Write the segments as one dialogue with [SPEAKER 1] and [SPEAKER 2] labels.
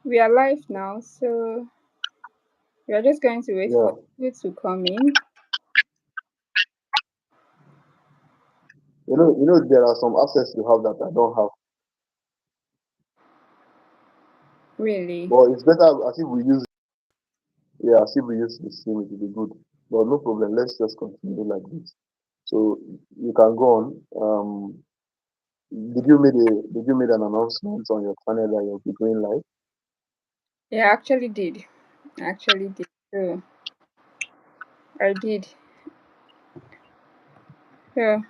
[SPEAKER 1] We are live now, so we are just going to wait
[SPEAKER 2] Yeah,
[SPEAKER 1] for you to come in.
[SPEAKER 2] there are some assets you have that I don't have,
[SPEAKER 1] Really.
[SPEAKER 2] but it's better as if we use, yeah, as if we use the same, it will be good. But no problem. Let's just continue like this. So you can go on. Did you made an announcement on your channel that you'll be going live?
[SPEAKER 1] Yeah, I actually did. I actually did. So I did. So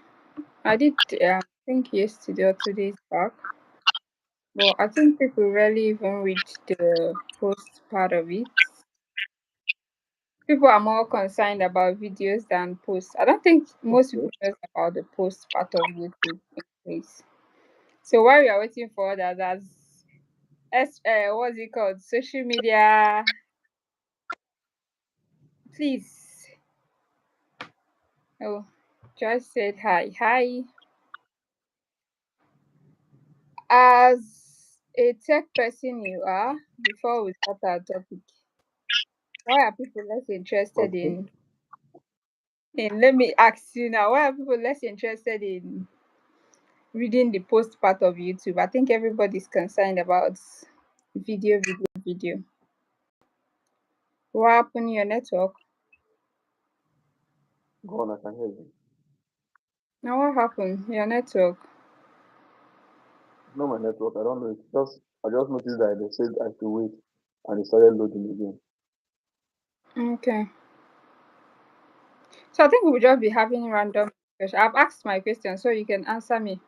[SPEAKER 1] I did. I think yesterday or 2 days back. But I think people rarely even read the post part of it. People are more concerned about videos than posts. I don't think most
[SPEAKER 2] Okay.
[SPEAKER 1] people know about the post part of YouTube in place. So while we are waiting for others, what's it called? Social media. Please. Oh, just said hi. Hi. As a tech person you are, before we start our topic, why are people less interested
[SPEAKER 2] Okay.
[SPEAKER 1] in let me ask you now, why are people less interested in reading the post part of YouTube? I think everybody's concerned about video. What happened to your network?
[SPEAKER 2] Go on, I can hear you.
[SPEAKER 1] Now what happened? Your network.
[SPEAKER 2] No, my network. I don't know. I just noticed that they said I should wait, and it started loading again.
[SPEAKER 1] Okay. So I think we'll just be having random questions. I've asked my question so you can answer me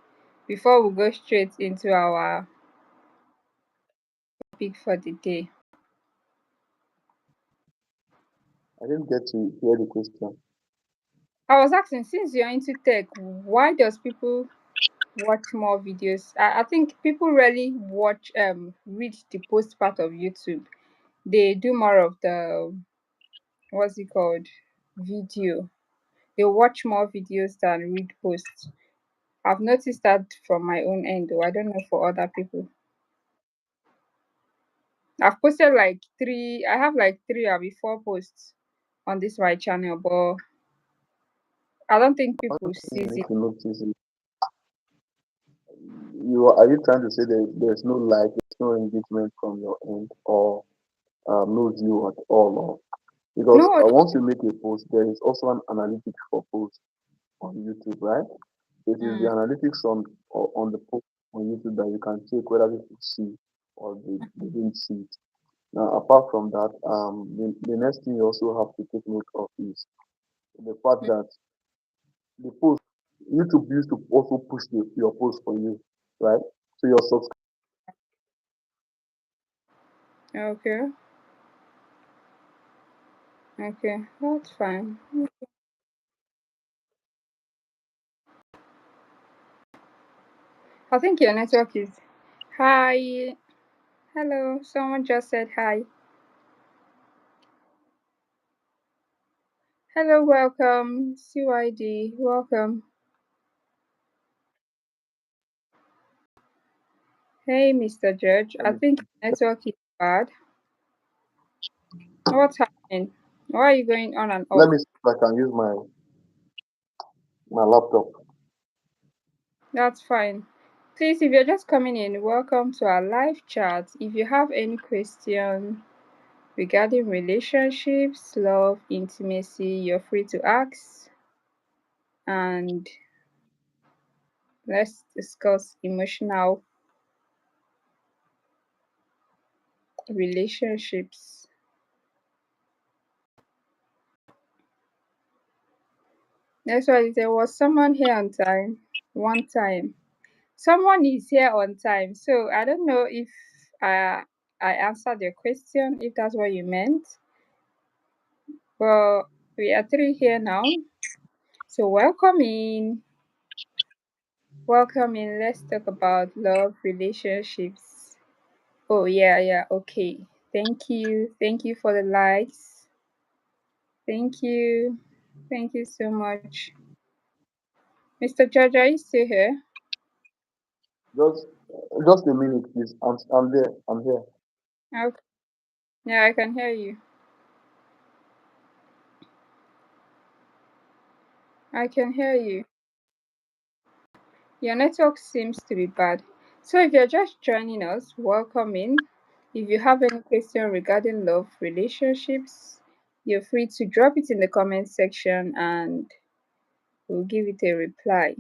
[SPEAKER 1] before we go straight into our topic for the day.
[SPEAKER 2] I didn't get to hear the question.
[SPEAKER 1] I was asking, since you're into tech, why does people watch more videos? I think people rarely read the post part of YouTube. They do more of the what's it called? Video. They watch more videos than read posts. I've noticed that from my own end, though. I don't know for other people. I've posted like three. I have like three or four posts on this my channel, but I don't think people
[SPEAKER 2] You
[SPEAKER 1] sees
[SPEAKER 2] need
[SPEAKER 1] it.
[SPEAKER 2] to notice it. Are you trying to say that there's no like, there's no engagement from your end, or no view at all? Or, because
[SPEAKER 1] No,
[SPEAKER 2] once you make a post, there is also an analytics for posts on YouTube, right? It is the
[SPEAKER 1] mm,
[SPEAKER 2] analytics on the post on YouTube that you can check whether people see or they didn't see it. Now, apart from that, the next thing you also have to take note of is the fact that the post YouTube used to also push your post for you, right? So your subscribers
[SPEAKER 1] okay, okay, that's fine. I think your network is hi. Hello, someone just said hi. Hello, welcome. CYD, welcome. Hey, Mr. Judge.
[SPEAKER 2] let
[SPEAKER 1] I
[SPEAKER 2] me
[SPEAKER 1] think your network is bad. What's happening? Why are you going on and
[SPEAKER 2] let
[SPEAKER 1] off?
[SPEAKER 2] me see if I can use my laptop.
[SPEAKER 1] That's fine. Please, if you're just coming in, welcome to our live chat. If you have any question regarding relationships, love, intimacy, you're free to ask. And let's discuss emotional relationships. That's why there was someone here on time. One time. Someone is here on time. So I don't know if I I answered your question, if that's what you meant. But we are three here now. So welcome in. Welcome in. Let's talk about love, relationships. Oh yeah, okay. Thank you. Thank you for the likes. Thank you. Thank you so much. Mr. George, are you still here?
[SPEAKER 2] Just a minute, please. I'm there. I'm here.
[SPEAKER 1] Okay. Yeah, I can hear you. I can hear you. Your network seems to be bad. So if you're just joining us, welcome in. If you have any question regarding love relationships, you're free to drop it in the comment section and we'll give it a reply.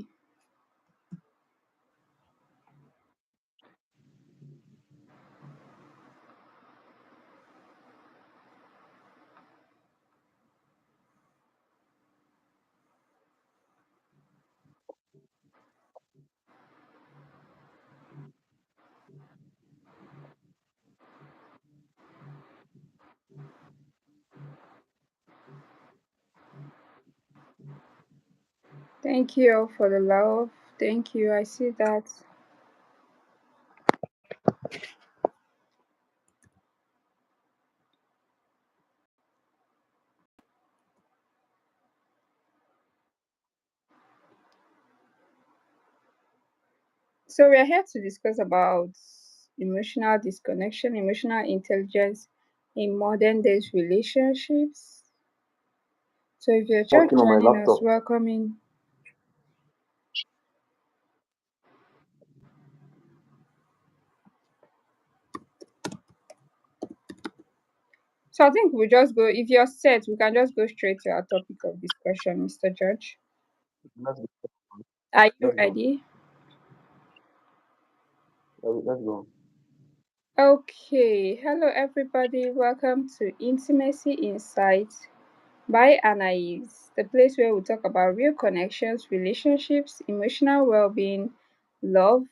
[SPEAKER 1] Thank you all for the love. Thank you. I see that. So we're here to discuss about emotional disconnection, emotional intelligence in modern days relationships. So if you're just
[SPEAKER 2] Working on my
[SPEAKER 1] joining us,
[SPEAKER 2] laptop.
[SPEAKER 1] welcome in. So I think we just go, if you're set, we can just go straight to our topic of discussion, Mr. Judge.
[SPEAKER 2] Let's go.
[SPEAKER 1] Are you
[SPEAKER 2] Let's go.
[SPEAKER 1] ready?
[SPEAKER 2] Let's go.
[SPEAKER 1] Okay. Hello, everybody. Welcome to Intimacy Insights by Anais, the place where we talk about real connections, relationships, emotional well being, love.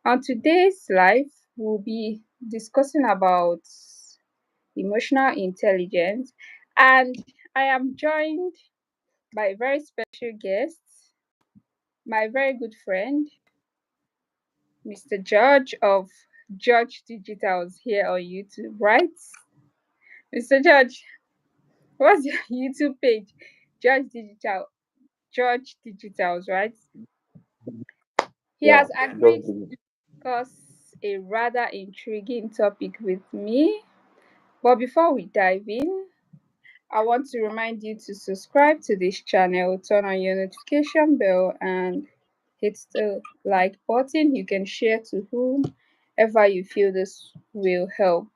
[SPEAKER 1] On today's live, we'll be discussing about emotional intelligence, and I am joined by a very special guest, my very good friend, Mr. George of George Digitals here on YouTube, right? Mr. George, what's your YouTube page? George Digital, George Digitals, right? He
[SPEAKER 2] Yeah,
[SPEAKER 1] has agreed
[SPEAKER 2] just do it.
[SPEAKER 1] to discuss a rather intriguing topic with me. But before we dive in, I want to remind you to subscribe to this channel, turn on your notification bell, and hit the like button. You can share to whomever you feel this will help.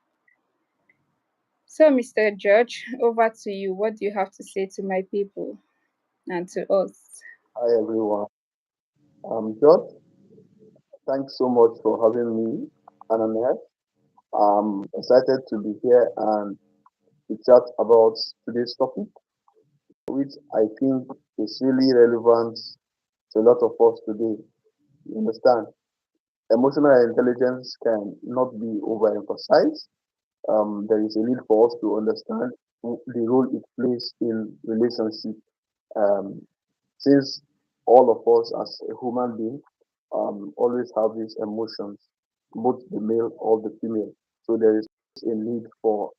[SPEAKER 1] So, Mr. Judge, over to you. What do you have to say to my people and to us?
[SPEAKER 2] Hi everyone. George, thanks so much for having me, Anais. I'm excited to be here and to chat about today's topic, which I think is really relevant to a lot of us today. You understand? Emotional intelligence can not be overemphasized. There is a need for us to understand the role it plays in relationship. Um, since all of us as a human being always have these emotions, both the male or the female. So there is a need for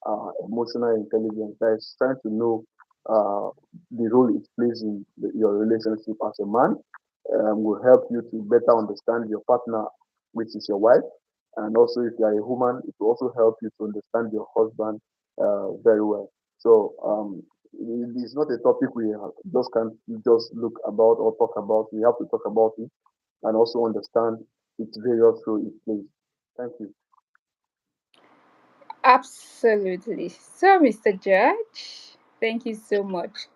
[SPEAKER 2] emotional intelligence that is trying to know uh, the role it plays in your relationship as a man. Will help you to better understand your partner, which is your wife. And also, if you are a woman, it will also help you to understand your husband very well. So it's not a topic we just can't just look about or talk about. We have to talk about it and also understand its various role it plays. Thank you.
[SPEAKER 1] Absolutely. So, Mr. Judge, thank you so much.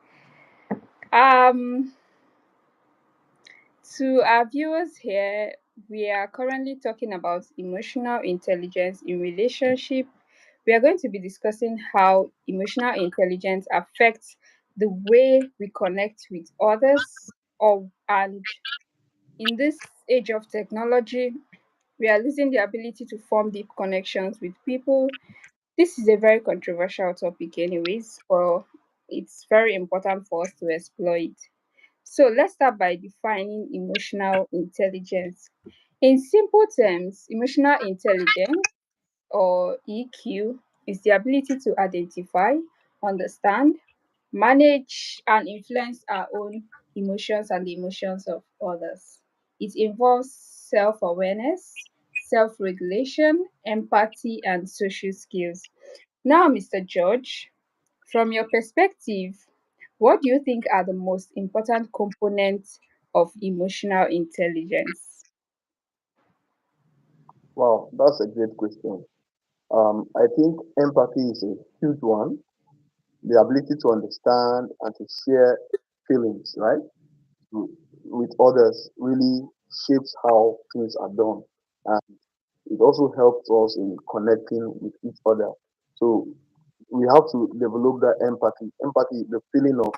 [SPEAKER 1] Um, To our viewers here, we are currently talking about emotional intelligence in relationship. We are going to be discussing how emotional intelligence affects the way we connect with others, or and in this age of technology, we are losing the ability to form deep connections with people. This is a very controversial topic anyways, but it's very important for us to explore it. So let's start by defining emotional intelligence. In simple terms, emotional intelligence, or EQ, is the ability to identify, understand, manage, and influence our own emotions and the emotions of others. It involves self awareness, self regulation, empathy, and social skills. Now, Mr. George, from your perspective, what do you think are the most important components of emotional intelligence?
[SPEAKER 2] Wow, that's a great question. I think empathy is a huge one. The ability to understand and to share feelings, right, w- with others really shapes how things are done. And it also helps us in connecting with each other. So we have to develop that empathy. Empathy, the feeling of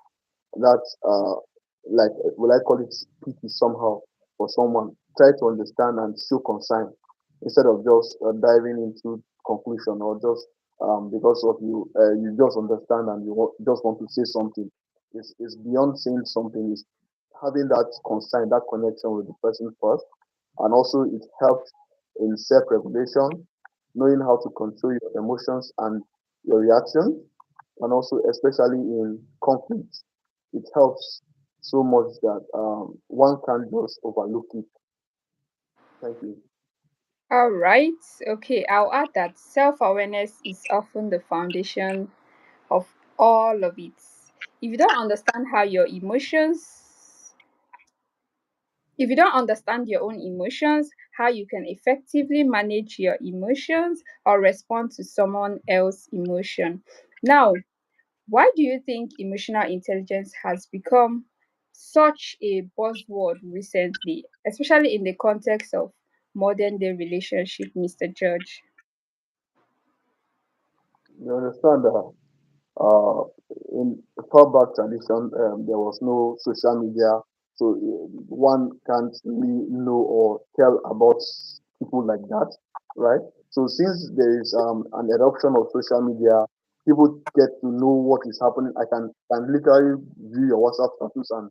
[SPEAKER 2] that, like, will I call it pity somehow for someone? Try to understand and show concern instead of just diving into conclusion or just because of you just understand and just want to say something. It's beyond saying something. It's having that concern, that connection with the person first, and also it helps in self-regulation, knowing how to control your emotions and your reaction, and also especially in conflict. It helps so much that one can't just overlook it. Thank you.
[SPEAKER 1] All right. Okay, I'll add that self awareness is often the foundation of all of it. If you don't understand how your emotions, if you don't understand your own emotions, how you can effectively manage your emotions or respond to someone else's emotion. Now, why do you think emotional intelligence has become such a buzzword recently, especially in the context of modern day relationship, Mr. George?
[SPEAKER 2] You understand that uh, in far back tradition, there was no social media, so one can't really know or tell about people like that, right? So since there is an eruption of social media, people get to know what is happening. I can literally view your WhatsApp status and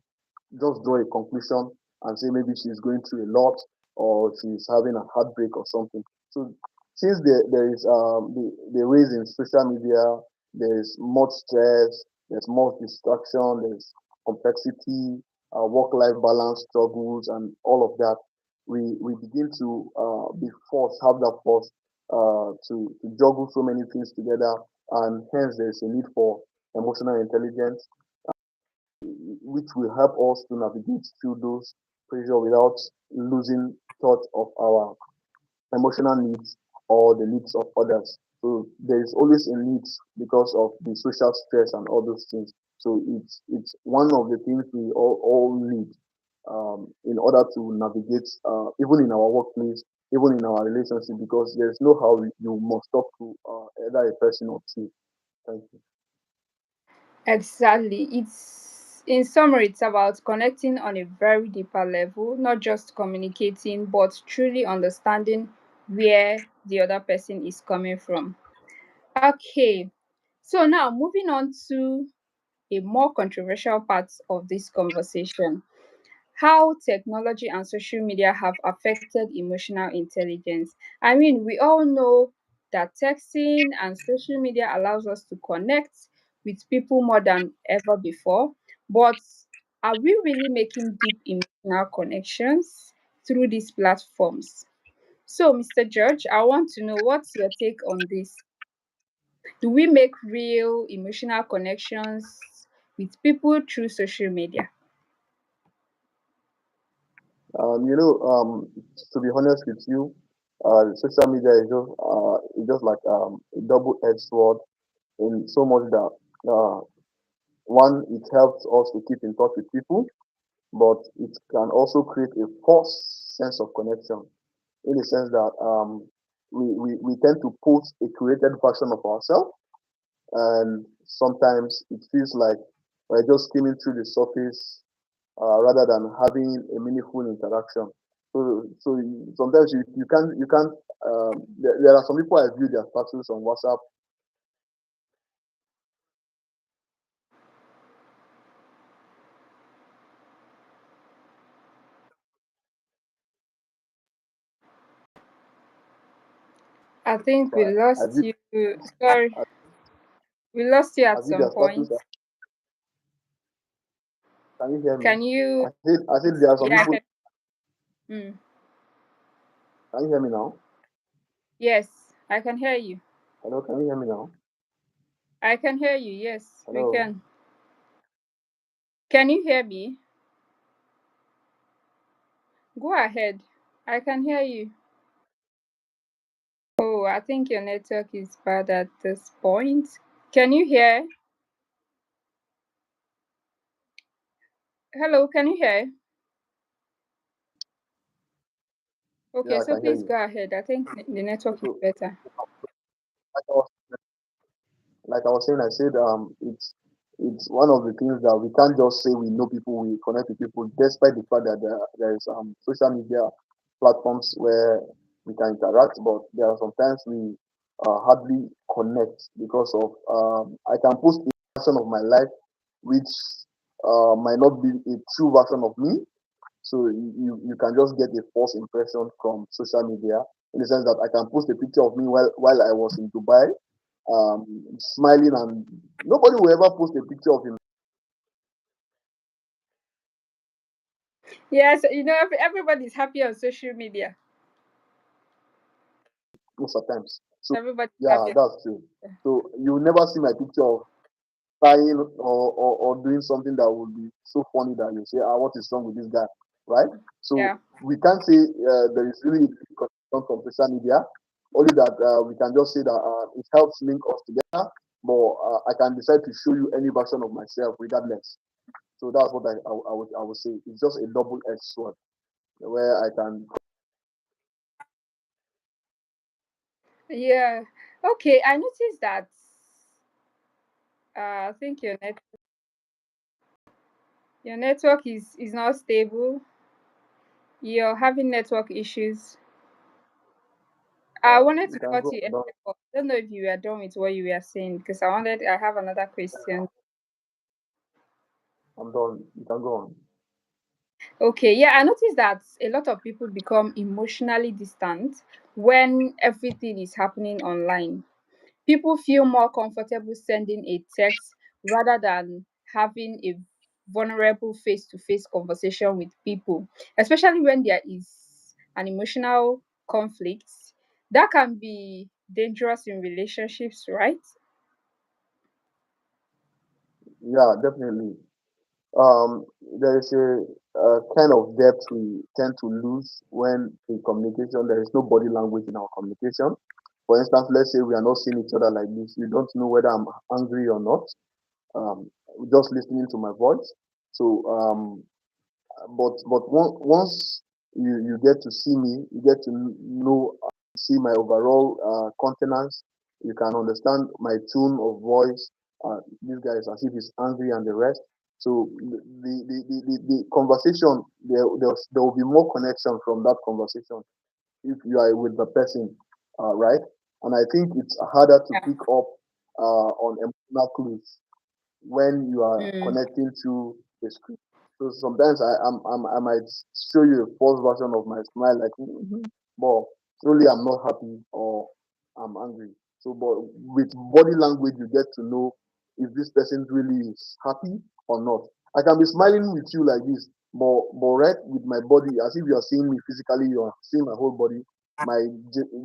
[SPEAKER 2] just draw a conclusion and say maybe she's going through a lot or she's having a heartbreak or something. So since there is the ways in social media, there's much stress, there's much distraction, there's complexity, work-life balance struggles, and all of that. We begin to be forced, have that force to juggle so many things together, and hence there's a need for emotional intelligence, which will help us to navigate through those pressure without losing touch of our emotional needs or the needs of others. So there is always a need because of the social stress and all those things. So it's one of the things we all need in order to navigate, even in our workplace, even in our relationship, because there's no how you must talk to either a person or two. Thank you.
[SPEAKER 1] Exactly. It's in summary, it's about connecting on a very deeper level, not just communicating, but truly understanding where the other person is coming from. Okay. So now moving on to a more controversial part of this conversation. How technology and social media have affected emotional intelligence. I mean, we all know that texting and social media allows us to connect with people more than ever before, but are we really making deep emotional connections through these platforms? So, Mr. George, I want to know what's your take on this. Do we make real emotional connections with people through social media?
[SPEAKER 2] To be honest with you, social media is just like a double-edged sword in so much that one, it helps us to keep in touch with people, but it can also create a false sense of connection in the sense that we tend to post a created version of ourselves, and sometimes it feels like we're just skimming through the surface rather than having a meaningful interaction. So sometimes you can't. There are some people I view their status on WhatsApp.
[SPEAKER 1] I think we
[SPEAKER 2] I
[SPEAKER 1] lost
[SPEAKER 2] view
[SPEAKER 1] you. Sorry, we lost you
[SPEAKER 2] I
[SPEAKER 1] at
[SPEAKER 2] view
[SPEAKER 1] some
[SPEAKER 2] their status.
[SPEAKER 1] point.
[SPEAKER 2] Can you hear me?
[SPEAKER 1] Can you?
[SPEAKER 2] I said there are some
[SPEAKER 1] Yeah, I
[SPEAKER 2] people.
[SPEAKER 1] can. Mm.
[SPEAKER 2] Can you hear me now?
[SPEAKER 1] Yes, I can hear you.
[SPEAKER 2] Hello, can you hear me now?
[SPEAKER 1] I can hear you. Yes, we
[SPEAKER 2] Hello.
[SPEAKER 1] can. Can you hear me? Go ahead. I can hear you. Oh, I think your network is bad at this point. Can you hear? Hello, can you hear?
[SPEAKER 2] Yeah,
[SPEAKER 1] Okay,
[SPEAKER 2] I
[SPEAKER 1] so
[SPEAKER 2] can hear
[SPEAKER 1] please
[SPEAKER 2] you.
[SPEAKER 1] go ahead. I think the network is
[SPEAKER 2] So,
[SPEAKER 1] better.
[SPEAKER 2] like I was, like I was saying, I said it's one of the things that we can't just say we know people, we connect with people, despite the fact that there is social media platforms where we can interact, but there are sometimes we hardly connect because of I can post a version of my life which might not be a true version of me. So you can just get a false impression from social media in the sense that I can post a picture of me while I was in Dubai, smiling, and nobody will ever post a picture of him
[SPEAKER 1] Yes, everybody's happy on social media.
[SPEAKER 2] most of the times. So
[SPEAKER 1] Everybody's
[SPEAKER 2] yeah,
[SPEAKER 1] happy.
[SPEAKER 2] that's true. So you will never see my picture of crying or doing something that would be so funny that you say, what is wrong with this guy, right? So
[SPEAKER 1] Yeah.
[SPEAKER 2] we can't say there is really a big connection from social media, only that we can just say that it helps link us together, but I can decide to show you any version of myself regardless. So that's what I would say. It's just a double-edged sword where I can.
[SPEAKER 1] Yeah. Okay, I noticed that I think your network is not stable. You're having network issues. I wanted
[SPEAKER 2] You
[SPEAKER 1] to
[SPEAKER 2] can
[SPEAKER 1] cut
[SPEAKER 2] go.
[SPEAKER 1] you earlier, but I don't know if you were done with what you were saying because I have another question.
[SPEAKER 2] I'm done. You can go on.
[SPEAKER 1] Okay, yeah, I noticed that a lot of people become emotionally distant when everything is happening online. People feel more comfortable sending a text rather than having a vulnerable face to face conversation with people, especially when there is an emotional conflict. That can be dangerous in relationships, right?
[SPEAKER 2] Yeah, definitely. There is a kind of depth we tend to lose when in communication there is no body language in our communication. For instance, let's say we are not seeing each other like this. You don't know whether I'm angry or not. Just listening to my voice. So once you get to see me, you get to know, see my overall countenance. You can understand my tone of voice. This guy is as if he's angry and the rest. So the conversation there will be more connection from that conversation if you are with the person, right? And I think it's harder to
[SPEAKER 1] Yeah.
[SPEAKER 2] pick up on emotional clues when you are
[SPEAKER 1] Mm.
[SPEAKER 2] connecting to the screen. So sometimes I might show you a false version of my smile, like, but truly I'm not happy or I'm angry. So, but with body language, you get to know if this person really is happy or not. I can be smiling with you like this, but right with my body, as if you are seeing me physically, you are seeing my whole body. My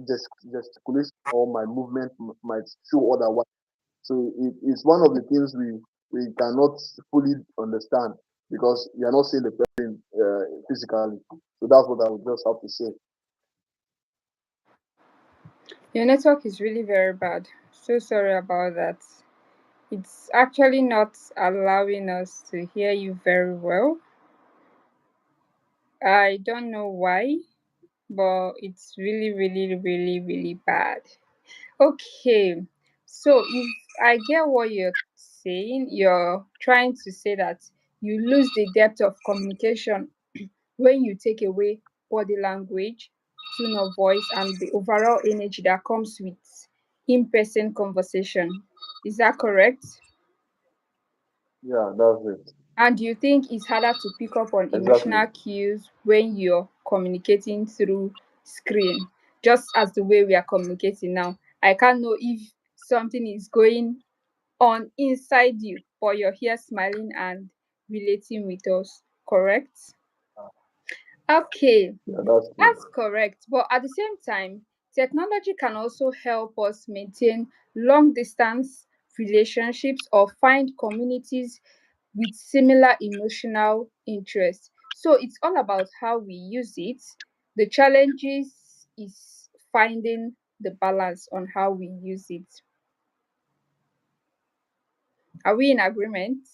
[SPEAKER 2] gesticulation or my movement might show otherwise. So it's one of the things we cannot fully understand because you are not seeing the person physically. So that's what I would just have to say.
[SPEAKER 1] Your network is really very bad. So sorry about that. It's actually not allowing us to hear you very well. I don't know why, but it's really, really, really, really bad. Okay, so if I get what you're saying, you're trying to say that you lose the depth of communication when you take away body language, tone of voice, and the overall energy that comes with in person conversation. Is that correct?
[SPEAKER 2] Yeah, that's it.
[SPEAKER 1] And do you think it's harder to pick up on
[SPEAKER 2] Exactly.
[SPEAKER 1] emotional cues when you're communicating through screen? Just as the way we are communicating now. I can't know if something is going on inside you, but you're here smiling and relating with us. Correct? Okay,
[SPEAKER 2] Yeah, that's true.
[SPEAKER 1] that's correct. But at the same time, Technology can also help us maintain long distance relationships or find communities with similar emotional interests. So it's all about how we use it. The challenges is finding the balance on how we use it. Are we in agreement?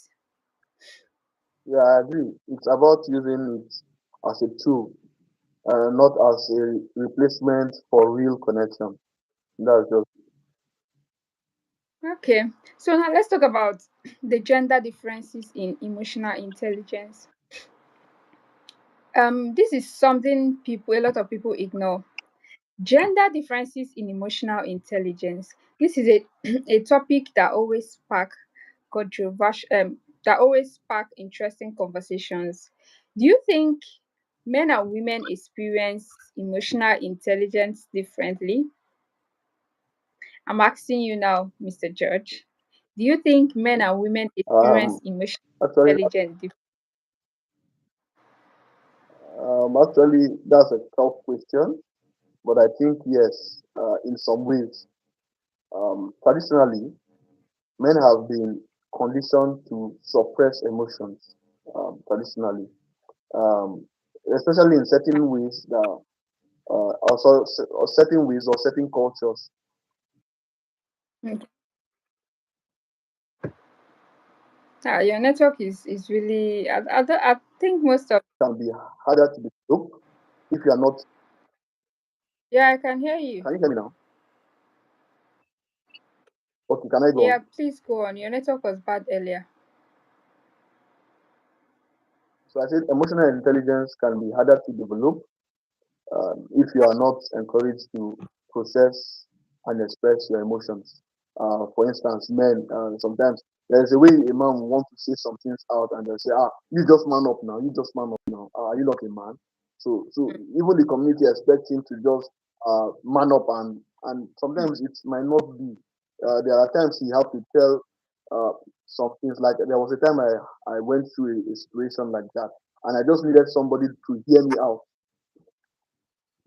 [SPEAKER 2] Yeah, I agree. It's about using it as a tool, not as a replacement for real connection. That's just
[SPEAKER 1] Okay, so now let's talk about the gender differences in emotional intelligence. This is something a lot of people ignore. Gender differences in emotional intelligence. This is a a topic that always spark controversial, that always spark interesting conversations. Do you think men and women experience emotional intelligence differently? I'm asking you now, Mr. George. Do you think men and women
[SPEAKER 2] um,
[SPEAKER 1] experience emotional
[SPEAKER 2] actually,
[SPEAKER 1] intelligence differently?
[SPEAKER 2] actually, that's a tough question, but I think yes, in some ways. Traditionally, men have been conditioned to suppress emotions. Traditionally, um, especially in certain ways that also or certain ways or certain cultures
[SPEAKER 1] Okay. Your network is really. I think most of.
[SPEAKER 2] can be harder to develop if you are not.
[SPEAKER 1] Yeah, I can hear you.
[SPEAKER 2] Can you hear me now? Okay, can I go
[SPEAKER 1] Yeah,
[SPEAKER 2] on?
[SPEAKER 1] please go on. Your network was bad earlier.
[SPEAKER 2] So I said emotional intelligence can be harder to develop if you are not encouraged to process and express your emotions. For instance, men, sometimes there's a way a man will want to say some things out and they'll say, you just man up now, you just man up now. Are you not a man? So even the community expects him to just man up and sometimes it might not be. There are times you have to tell uh, some things like there was a time I went through a situation like that and I just needed somebody to hear me out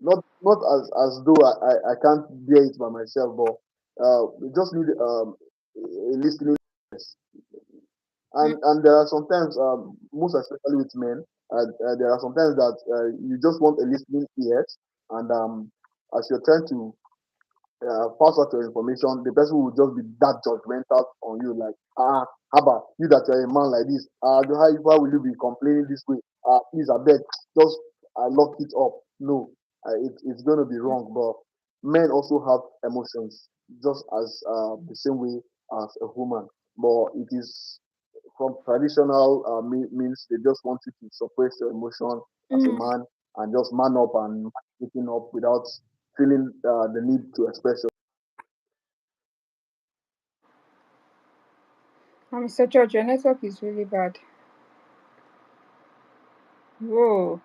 [SPEAKER 2] not as though I can't bear it by myself, but we just need a listening.
[SPEAKER 1] Mm,
[SPEAKER 2] And there are sometimes, most especially with men, there are sometimes that you just want a listening ears, and as you're trying to pass out your information, the person will just be that judgmental on you, like, how about you that you're a man like this? Why will you be complaining this way? Please, I beg, just lock it up. No, it's going to be
[SPEAKER 1] mm,
[SPEAKER 2] wrong. But men also have emotions, just as the same way as a woman. But it is from traditional means they just want you to suppress your emotion as a
[SPEAKER 1] mm.
[SPEAKER 2] man and just man up and picking up without feeling the need to express
[SPEAKER 1] Mr. George, your network is really bad. Whoa.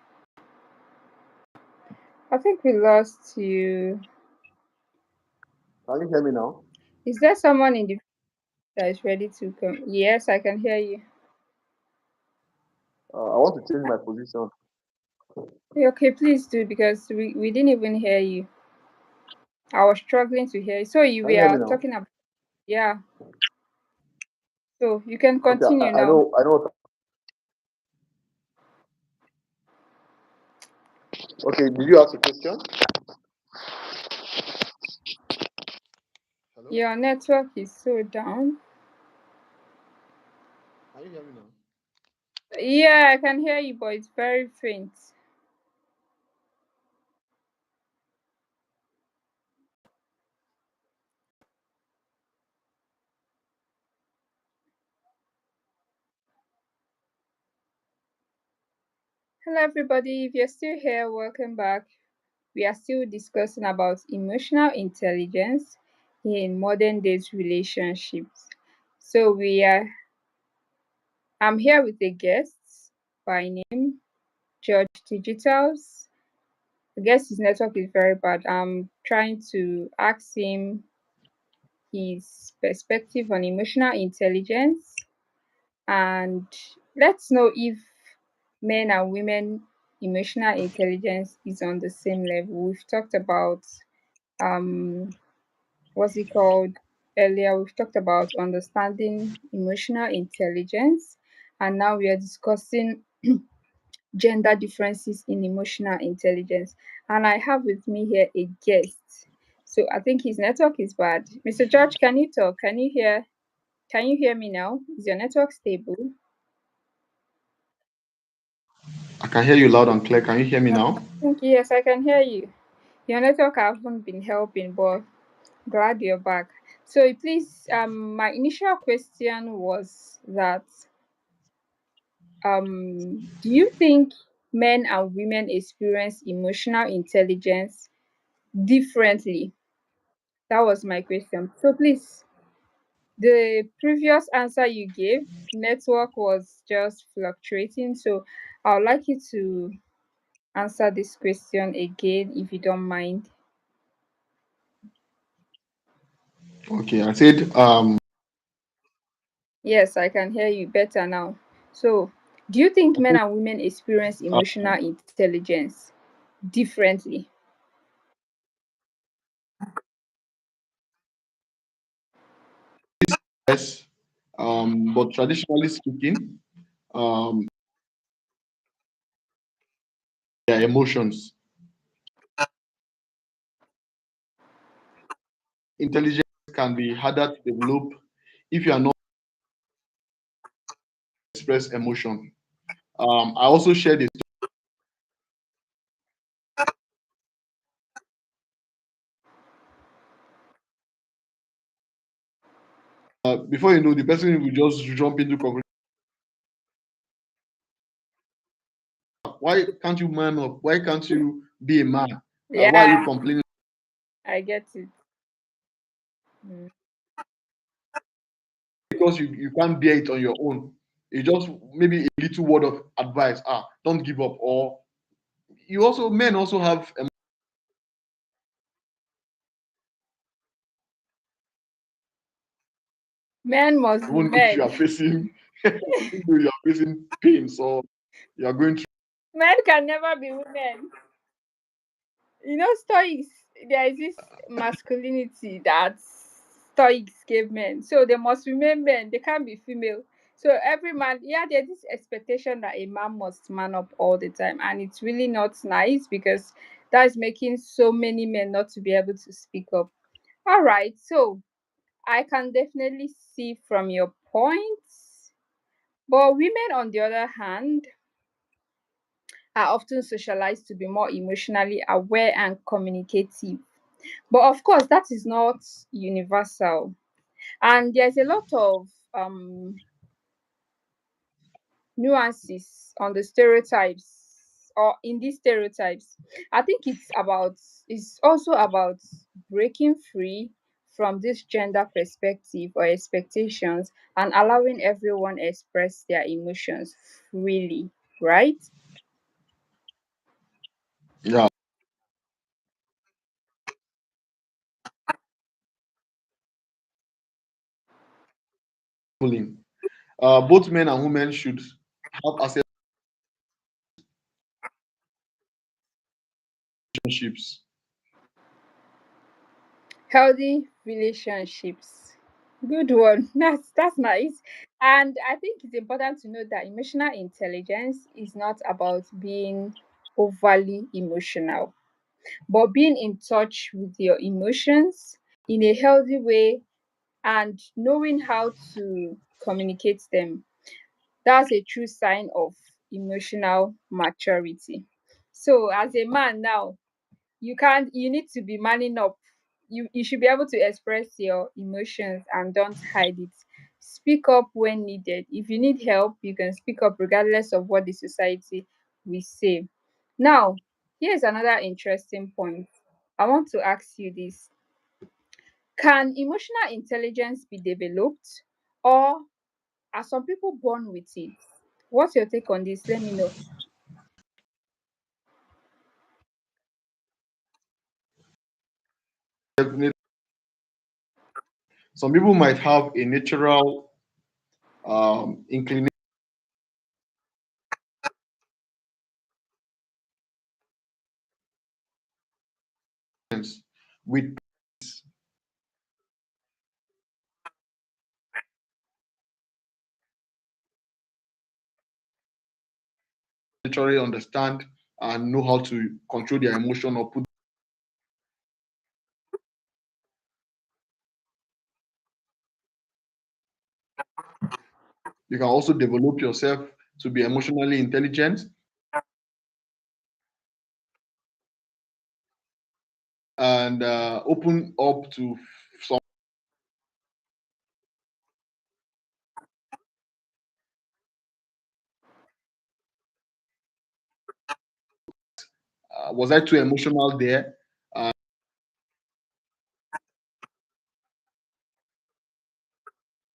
[SPEAKER 1] I think we lost you.
[SPEAKER 2] Can you hear me now?
[SPEAKER 1] Is there someone in the that is ready to come? Yes, I can hear you.
[SPEAKER 2] I want to change my position.
[SPEAKER 1] Okay, please do because we didn't even hear you. I was struggling to hear you. So you
[SPEAKER 2] Can you hear me
[SPEAKER 1] were
[SPEAKER 2] now?
[SPEAKER 1] talking about, yeah. So you can
[SPEAKER 2] Okay,
[SPEAKER 1] continue
[SPEAKER 2] I
[SPEAKER 1] now.
[SPEAKER 2] know, I know. Okay, did you ask a question? Hello?
[SPEAKER 1] Your network is so down.
[SPEAKER 2] Can you hear me now?
[SPEAKER 1] Yeah, I can hear you, but it's very faint. Hello, everybody. If you're still here, welcome back. We are still discussing about emotional intelligence in modern days relationships. So I'm here with a guest by name George Digitals. I guess his network is very bad. I'm trying to ask him his perspective on emotional intelligence and let's know if men and women emotional intelligence is on the same level. We've talked about um what's it called? Earlier we've talked about understanding emotional intelligence, and now we are discussing gender differences in emotional intelligence. And I have with me here a guest. So I think his network is bad. Mr. George, can you talk? Can you hear me now? Is your network stable?
[SPEAKER 2] I can hear you loud and clear. Can you hear me
[SPEAKER 1] I
[SPEAKER 2] now?
[SPEAKER 1] think yes, I can hear you. Your network haven't been helping, but glad you're back. So please, my initial question was that do you think men and women experience emotional intelligence differently? That was my question. So please, the previous answer you gave, network was just fluctuating. So I would like you to answer this question again if you don't mind.
[SPEAKER 2] Okay, I said
[SPEAKER 1] Yes, I can hear you better now. So, do you think
[SPEAKER 2] I
[SPEAKER 1] men
[SPEAKER 2] think,
[SPEAKER 1] and women experience emotional intelligence differently?
[SPEAKER 2] yes, but traditionally speaking, um, their emotions, intelligence can be harder to develop if you are not express emotion. I also share this. Before you know, the person will just jump into conclusion. Why can't you man up? Why can't you be a man? Why are you
[SPEAKER 1] Yeah,
[SPEAKER 2] complaining?
[SPEAKER 1] I get it. Mm.
[SPEAKER 2] Because you can't bear it on your own. You just maybe a little word of advice. Don't give up. Or you also men also have
[SPEAKER 1] Men must be
[SPEAKER 2] even if you
[SPEAKER 1] men.
[SPEAKER 2] are facing even though you are facing pain, so you are going through.
[SPEAKER 1] Men can never be women. Stoics, there is this masculinity that Stoics gave men. So they must remain men. They can't be female. So every man, yeah, there's this expectation that a man must man up all the time. And it's really not nice because that's making so many men not to be able to speak up. All right. So I can definitely see from your points. But women, on the other hand, are often socialized to be more emotionally aware and communicative. But of course, that is not universal. And there's a lot of nuances on the stereotypes or in these stereotypes. I think it's also about breaking free from this gender perspective or expectations and allowing everyone express their emotions freely, right?
[SPEAKER 2] Yeah, bullying. Both men and women should have access to relationships.
[SPEAKER 1] Healthy relationships. Good one. That's nice. And I think it's important to note that emotional intelligence is not about being overly emotional, but being in touch with your emotions in a healthy way and knowing how to communicate them. That's a true sign of emotional maturity. So as a man now, you need to be manning up. You should be able to express your emotions and don't hide it. Speak up when needed. If you need help, you can speak up regardless of what the society will say. Now, here's another interesting point. I want to ask you this. Can emotional intelligence be developed, or are some people born with it? What's your take on this? Let me know.
[SPEAKER 2] Definitely, some people might have a natural inclination, with literally understand and know how to control their emotion or put. You can also develop yourself to be emotionally intelligent and open up to some. Was I too emotional there? Uh,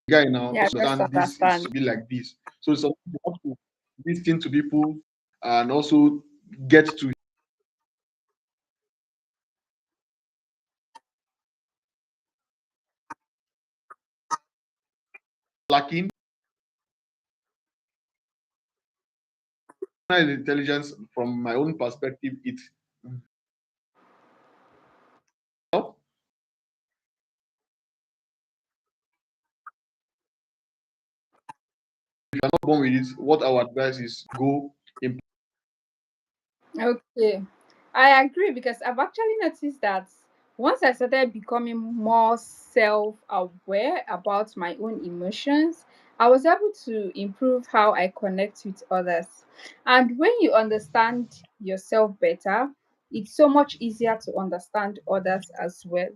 [SPEAKER 2] Guy now
[SPEAKER 1] Yeah,
[SPEAKER 2] also
[SPEAKER 1] just
[SPEAKER 2] understand this is
[SPEAKER 1] understand.
[SPEAKER 2] to be like this. So some you have to listen to people and also get to lacking intelligence from my own perspective. It if you're not born with it, what our advice is go in.
[SPEAKER 1] Okay, I agree because I've actually noticed that once I started becoming more self aware about my own emotions, I was able to improve how I connect with others. And when you understand yourself better, it's so much easier to understand others as well.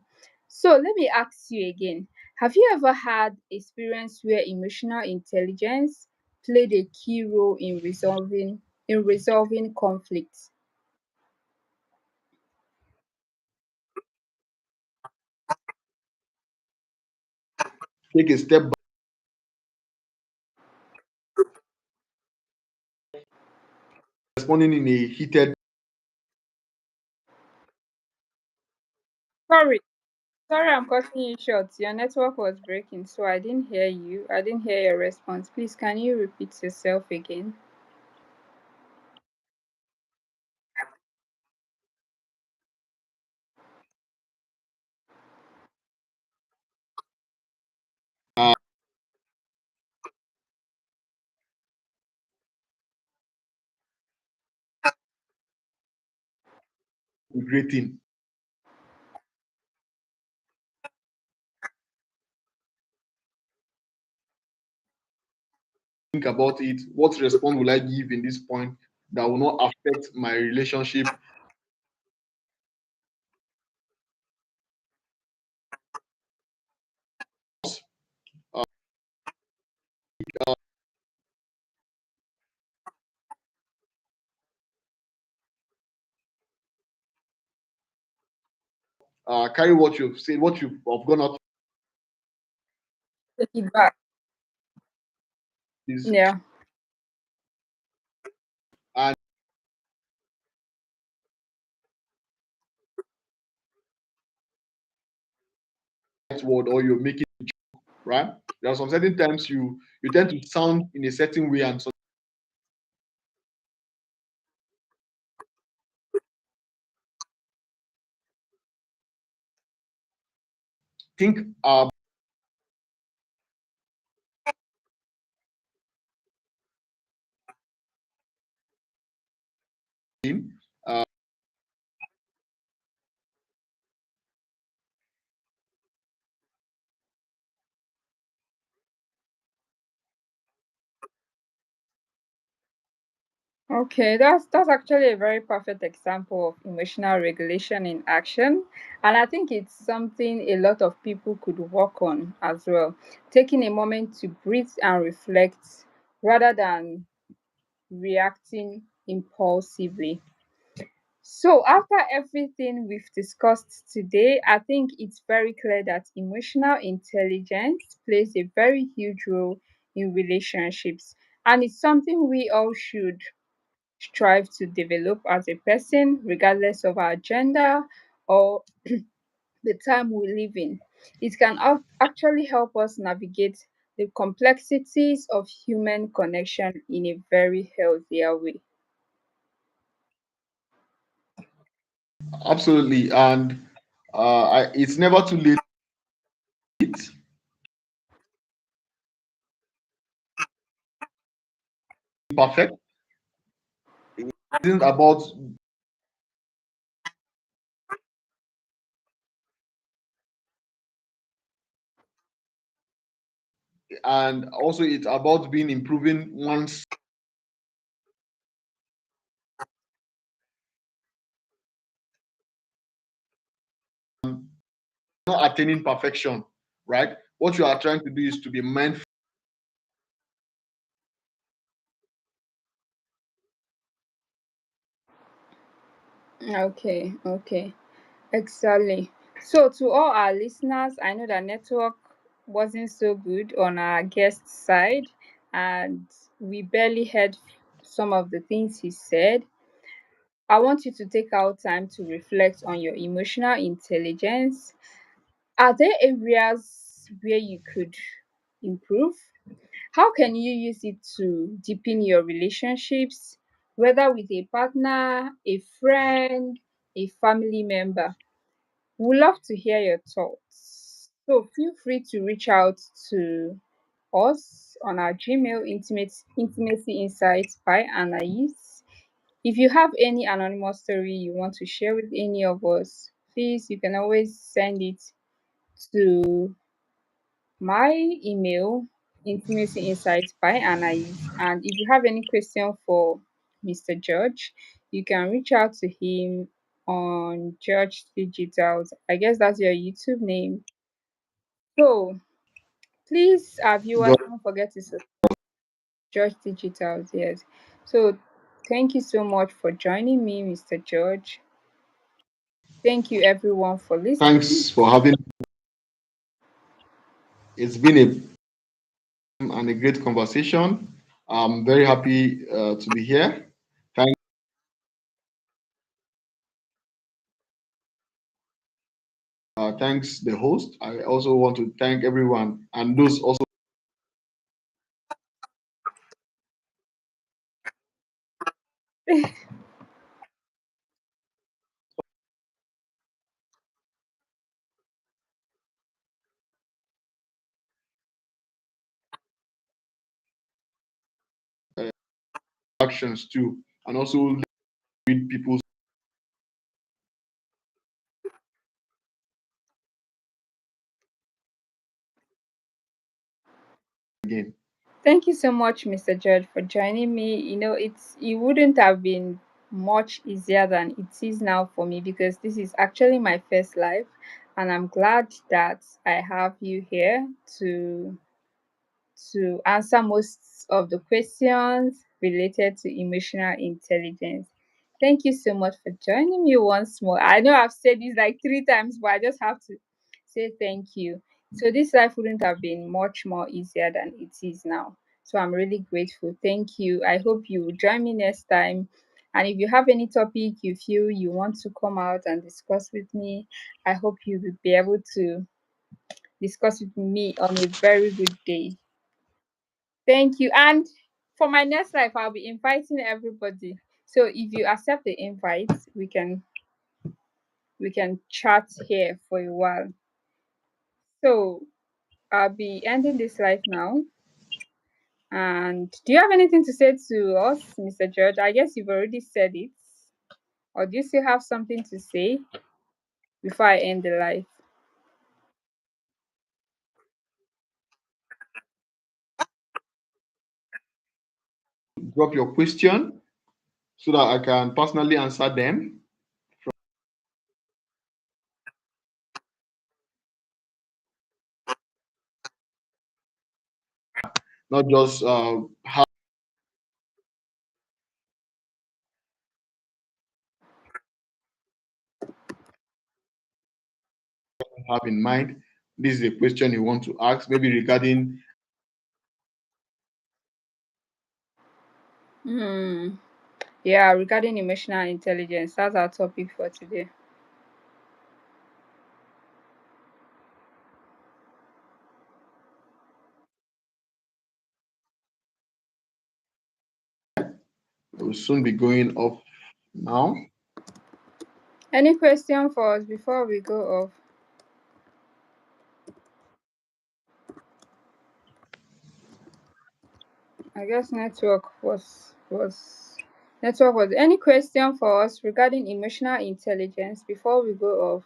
[SPEAKER 1] So let me ask you again, have you ever had experience where emotional intelligence played a key role in resolving conflicts?
[SPEAKER 2] Take a step back, responding in a heated.
[SPEAKER 1] Sorry, sorry, I'm cutting you short. Your network was breaking, so I didn't hear you. I didn't hear your response. Please, can you repeat yourself again?
[SPEAKER 2] Great thing. Think about it. What response will I give in this point that will not affect my relationship? Uh, Carry what you've said, what you've have gone out
[SPEAKER 1] Take it back.
[SPEAKER 2] is,
[SPEAKER 1] Yeah.
[SPEAKER 2] and that word or you're making right. There are some certain times you tend to sound in a certain way, and so think uh,
[SPEAKER 1] Okay, that's actually a very perfect example of emotional regulation in action, and I think it's something a lot of people could work on as well. Taking a moment to breathe and reflect rather than reacting impulsively. So, after everything we've discussed today, I think it's very clear that emotional intelligence plays a very huge role in relationships, and it's something we all should strive to develop as a person, regardless of our gender or the time we live in. It can actually help us navigate the complexities of human connection in a very healthier way.
[SPEAKER 2] absolutely. And It's never too late. It perfect. It isn't about, and also it's about being improving one's, not attaining perfection, right? What you are trying to do is to be mindful.
[SPEAKER 1] Okay, okay. Exactly. So, to all our listeners, I know that network wasn't so good on our guest side, and we barely heard some of the things he said. I want you to take out time to reflect on your emotional intelligence. Are there areas where you could improve? How can you use it to deepen your relationships, whether with a partner, a friend, a family member? We'd love to hear your thoughts. So feel free to reach out to us on our Gmail intimacy insights by Anais. If you have any anonymous story you want to share with any of us, please you can always send it to my email intimacy insights by Anais. And if you have any question for Mr. George, you can reach out to him on George Digitals. I guess that's your YouTube name. So please, our viewers, don't forget to subscribe to George Digitals. Yes. So thank you so much for joining me, Mr. George. Thank you everyone for listening.
[SPEAKER 2] Thanks for having. It's been a great conversation. I'm very happy to be here. Thank, thanks the host. I also want to thank everyone and those also actions too, and also read people's again.
[SPEAKER 1] Thank you so much, Mr. George, for joining me. It wouldn't have been much easier than it is now for me because this is actually my first live, and I'm glad that I have you here to answer most of the questions related to emotional intelligence. Thank you so much for joining me once more. I know I've said this like three times, but I just have to say thank you. So, this life wouldn't have been much more easier than it is now. So, I'm really grateful. Thank you. I hope you will join me next time. And if you have any topic you feel you want to come out and discuss with me, I hope you will be able to discuss with me on a very good day. Thank you. And for my next life, I'll be inviting everybody. So if you accept the invite, we can chat here for a while. So I'll be ending this live now. And do you have anything to say to us, Mr. George? I guess you've already said it. Or do you still have something to say before I end the live?
[SPEAKER 2] Drop your question so that I can personally answer them, not just have in mind. This is a question you want to ask, maybe regarding
[SPEAKER 1] Hmm. Yeah, regarding emotional intelligence, that's our topic for today.
[SPEAKER 2] will soon be going off now.
[SPEAKER 1] Any question for us before we go off? I guess network was any question for us regarding emotional intelligence before we go off?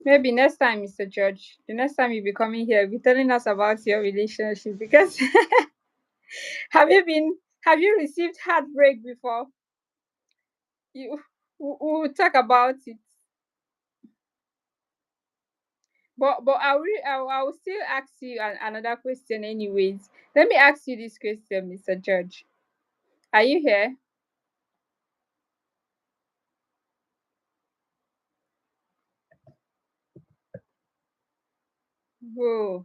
[SPEAKER 1] Maybe next time, Mr. George, the next time you be coming here, be telling us about your relationship because have you received heartbreak before? You we'll talk about it. But I will still ask you another question anyways. Let me ask you this question, Mr. George. Are you here? Whoa.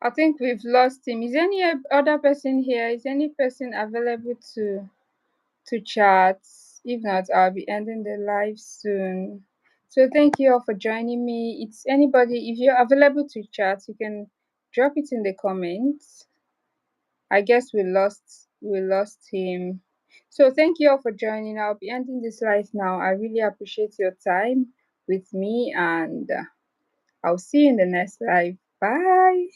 [SPEAKER 1] I think we've lost him. Is any other person here? Is any person available to chat? If not, I'll be ending the live soon. So thank you all for joining me. It's anybody, if you're available to chat, you can drop it in the comments. I guess we lost him. So thank you all for joining. I'll be ending this live now. I really appreciate your time with me, and I'll see you in the next live. Bye.